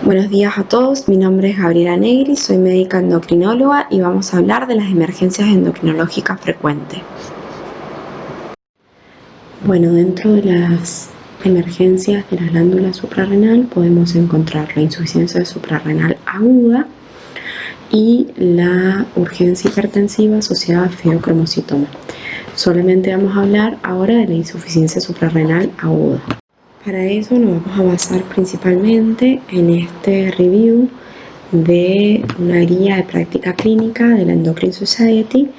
Buenos días a todos, mi nombre es Gabriela Negri, soy médica endocrinóloga y vamos a hablar de las emergencias endocrinológicas frecuentes. Bueno, dentro de las emergencias de la glándula suprarrenal podemos encontrar la insuficiencia suprarrenal aguda y la urgencia hipertensiva asociada a feocromocitoma. Solamente vamos a hablar ahora de la insuficiencia suprarrenal aguda. Para eso nos vamos a basar principalmente en este review de una guía de práctica clínica de la Endocrine Society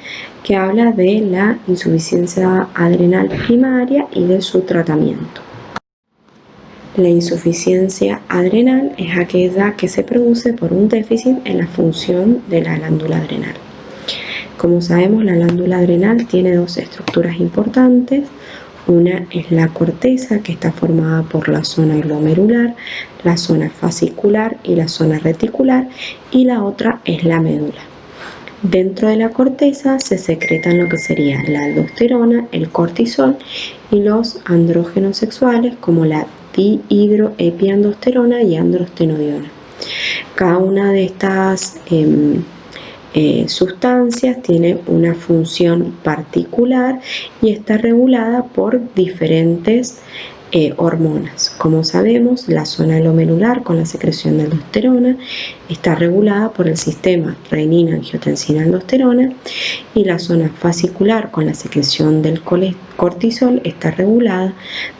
que habla de la insuficiencia adrenal primaria y de su tratamiento. La insuficiencia adrenal es aquella que se produce por un déficit en la función de la glándula adrenal. Como sabemos, la glándula adrenal tiene dos estructuras importantes. Una es la corteza, que está formada por la zona glomerular, la zona fascicular y la zona reticular, y la otra es la médula. Dentro de la corteza se secretan lo que sería la aldosterona, el cortisol y los andrógenos sexuales como la dihidroepiandrosterona y androstenediona. Cada una de estas sustancias tiene una función particular y está regulada por diferentes hormonas. Como sabemos, la zona glomerular con la secreción de aldosterona está regulada por el sistema renina-angiotensina-aldosterona y la zona fascicular con la secreción del cortisol está regulada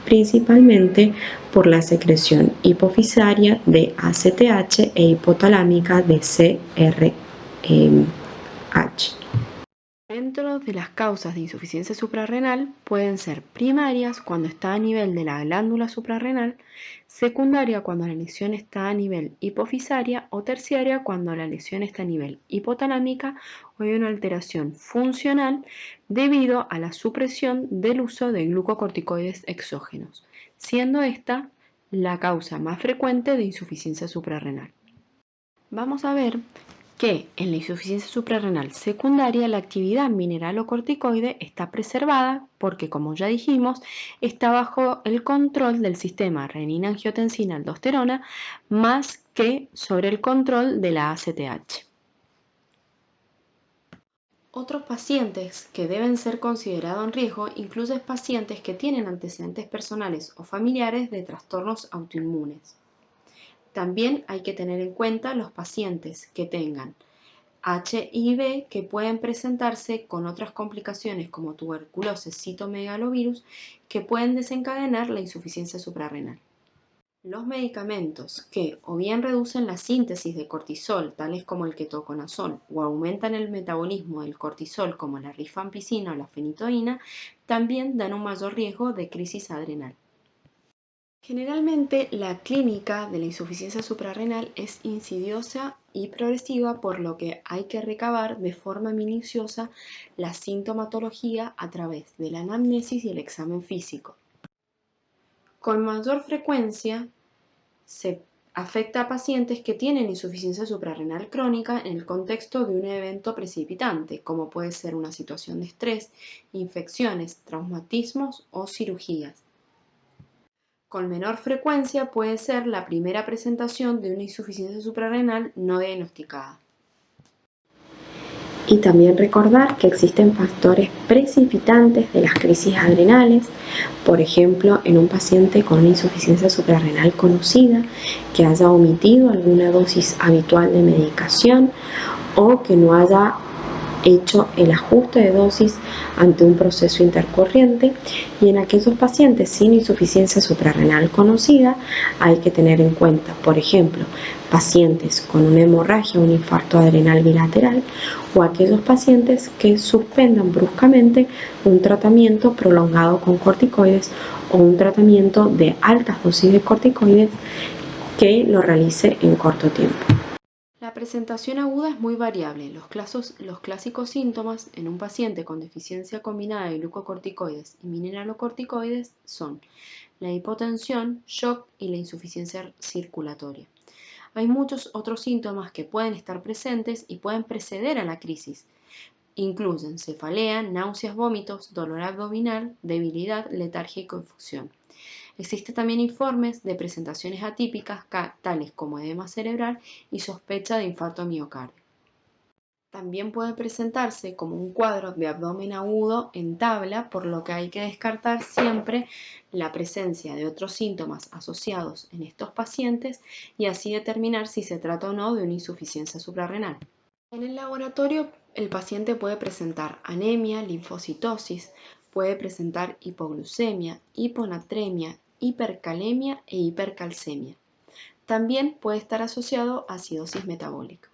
principalmente por la secreción hipofisaria de ACTH e hipotalámica de CRH. Dentro de las causas de insuficiencia suprarrenal pueden ser primarias cuando está a nivel de la glándula suprarrenal, secundaria cuando la lesión está a nivel hipofisaria o terciaria cuando la lesión está a nivel hipotalámica o hay una alteración funcional debido a la supresión del uso de glucocorticoides exógenos, siendo esta la causa más frecuente de insuficiencia suprarrenal. Vamos a ver que en la insuficiencia suprarrenal secundaria la actividad mineralocorticoide está preservada porque, como ya dijimos, está bajo el control del sistema renina-angiotensina-aldosterona más que sobre el control de la ACTH. Otros pacientes que deben ser considerados en riesgo incluyen pacientes que tienen antecedentes personales o familiares de trastornos autoinmunes. También hay que tener en cuenta los pacientes que tengan HIV, que pueden presentarse con otras complicaciones como tuberculosis, citomegalovirus, que pueden desencadenar la insuficiencia suprarrenal. Los medicamentos que o bien reducen la síntesis de cortisol, tales como el ketoconazol, o aumentan el metabolismo del cortisol, como la rifampicina o la fenitoína, también dan un mayor riesgo de crisis adrenal. Generalmente la clínica de la insuficiencia suprarrenal es insidiosa y progresiva, por lo que hay que recabar de forma minuciosa la sintomatología a través de la anamnesis y el examen físico. Con mayor frecuencia se afecta a pacientes que tienen insuficiencia suprarrenal crónica en el contexto de un evento precipitante, como puede ser una situación de estrés, infecciones, traumatismos o cirugías. Con menor frecuencia puede ser la primera presentación de una insuficiencia suprarrenal no diagnosticada. Y también recordar que existen factores precipitantes de las crisis adrenales, por ejemplo, en un paciente con una insuficiencia suprarrenal conocida que haya omitido alguna dosis habitual de medicación o que no haya hecho el ajuste de dosis ante un proceso intercorriente, y en aquellos pacientes sin insuficiencia suprarrenal conocida hay que tener en cuenta, por ejemplo, pacientes con una hemorragia o un infarto adrenal bilateral o aquellos pacientes que suspendan bruscamente un tratamiento prolongado con corticoides o un tratamiento de altas dosis de corticoides que lo realice en corto tiempo. La presentación aguda es muy variable. Los clásicos síntomas en un paciente con deficiencia combinada de glucocorticoides y mineralocorticoides son la hipotensión, shock y la insuficiencia circulatoria. Hay muchos otros síntomas que pueden estar presentes y pueden preceder a la crisis. Incluyen cefalea, náuseas, vómitos, dolor abdominal, debilidad, letargia y confusión. Existen también informes de presentaciones atípicas tales como edema cerebral y sospecha de infarto miocardio. También puede presentarse como un cuadro de abdomen agudo en tabla, por lo que hay que descartar siempre la presencia de otros síntomas asociados en estos pacientes y así determinar si se trata o no de una insuficiencia suprarrenal. En el laboratorio, el paciente puede presentar anemia, linfocitosis, puede presentar hipoglucemia, hiponatremia, hipercalemia e hipercalcemia. También puede estar asociado a acidosis metabólica.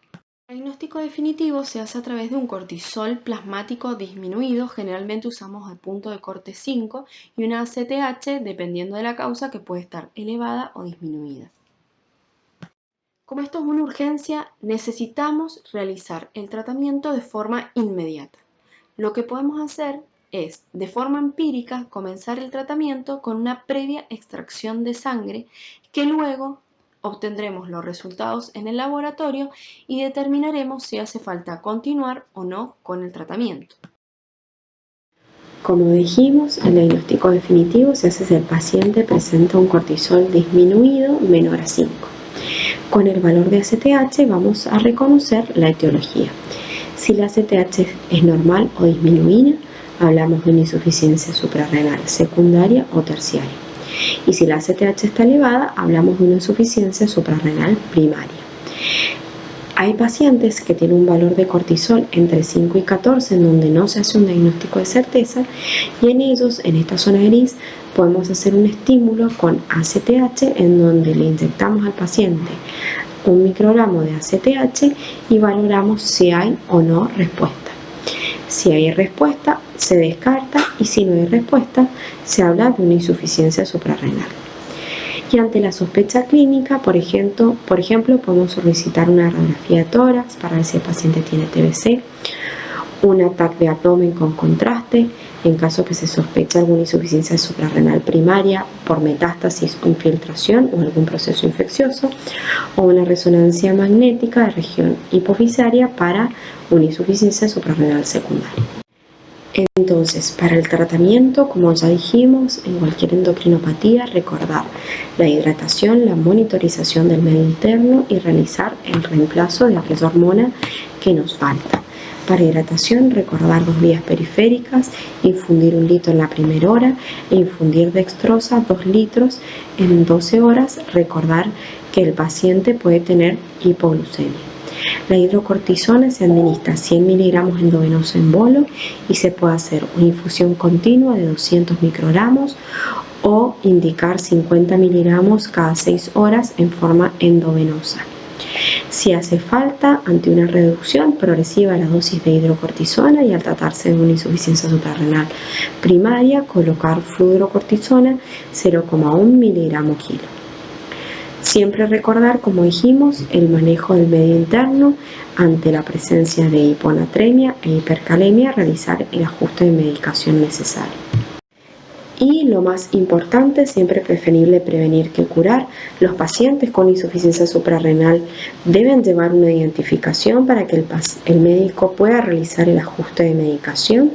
El diagnóstico definitivo se hace a través de un cortisol plasmático disminuido, generalmente usamos el punto de corte 5, y una ACTH dependiendo de la causa que puede estar elevada o disminuida. Como esto es una urgencia, necesitamos realizar el tratamiento de forma inmediata. Lo que podemos hacer es, de forma empírica, comenzar el tratamiento con una previa extracción de sangre que luego obtendremos los resultados en el laboratorio y determinaremos si hace falta continuar o no con el tratamiento. Como dijimos, el diagnóstico definitivo se hace si el paciente presenta un cortisol disminuido menor a 5. Con el valor de ACTH vamos a reconocer la etiología. Si la ACTH es normal o disminuida, hablamos de una insuficiencia suprarrenal secundaria o terciaria. Y si la ACTH está elevada, hablamos de una insuficiencia suprarrenal primaria. Hay pacientes que tienen un valor de cortisol entre 5 y 14 en donde no se hace un diagnóstico de certeza, y en ellos, en esta zona gris, podemos hacer un estímulo con ACTH en donde le inyectamos al paciente 1 microgramo de ACTH y valoramos si hay o no respuesta. Si hay respuesta, se descarta, y si no hay respuesta, se habla de una insuficiencia suprarrenal. Y ante la sospecha clínica, por ejemplo, podemos solicitar una radiografía de tórax para ver si el paciente tiene TBC, un ataque de abdomen con contraste, en caso que se sospeche alguna insuficiencia suprarrenal primaria por metástasis o infiltración o algún proceso infeccioso, o una resonancia magnética de región hipofisaria para una insuficiencia suprarrenal secundaria. Entonces, para el tratamiento, como ya dijimos, en cualquier endocrinopatía, recordar la hidratación, la monitorización del medio interno y realizar el reemplazo de aquella hormona que nos falta. Para hidratación, recordar 2 vías periféricas, infundir 1 litro en la primera hora e infundir dextrosa 2 litros en 12 horas. Recordar que el paciente puede tener hipoglucemia. La hidrocortisona se administra 100 miligramos endovenoso en bolo y se puede hacer una infusión continua de 200 microgramos o indicar 50 miligramos cada 6 horas en forma endovenosa. Si hace falta, ante una reducción progresiva de la dosis de hidrocortisona y al tratarse de una insuficiencia suprarrenal primaria, colocar fludrocortisona 0,1 miligramo kilo. Siempre recordar, como dijimos, el manejo del medio interno ante la presencia de hiponatremia e hipercalemia, realizar el ajuste de medicación necesario. Y lo más importante, siempre es preferible prevenir que curar. Los pacientes con insuficiencia suprarrenal deben llevar una identificación para que el médico pueda realizar el ajuste de medicación.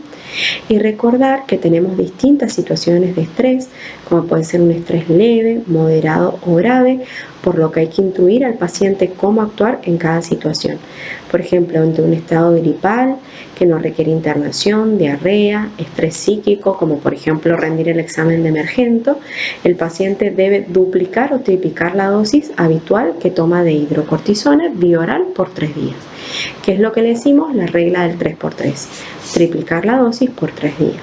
Y recordar que tenemos distintas situaciones de estrés, como puede ser un estrés leve, moderado o grave, por lo que hay que instruir al paciente cómo actuar en cada situación. Por ejemplo, ante un estado gripal que no requiere internación, diarrea, estrés psíquico, como por ejemplo rendir el examen de emergento, el paciente debe duplicar o triplicar la dosis habitual que toma de hidrocortisona bioral por 3 días, que es lo que le decimos la regla del 3×3, triplicar la dosis por 3 días.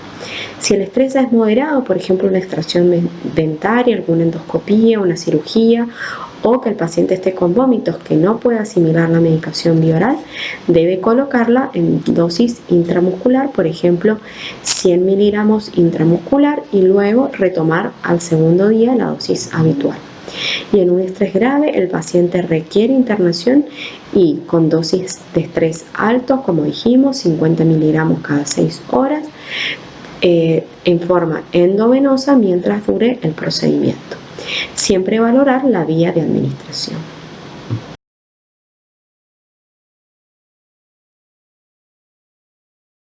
Si el estrés ya es moderado, por ejemplo una extracción dentaria, alguna endoscopía, una cirugía, o que el paciente esté con vómitos que no puede asimilar la medicación bioral, debe colocarla en dosis intramuscular, por ejemplo 100 miligramos intramuscular, y luego retomar al segundo día la dosis habitual. Y en un estrés grave, el paciente requiere internación y con dosis de estrés altos, como dijimos, 50 miligramos cada 6 horas, en forma endovenosa mientras dure el procedimiento. Siempre valorar la vía de administración.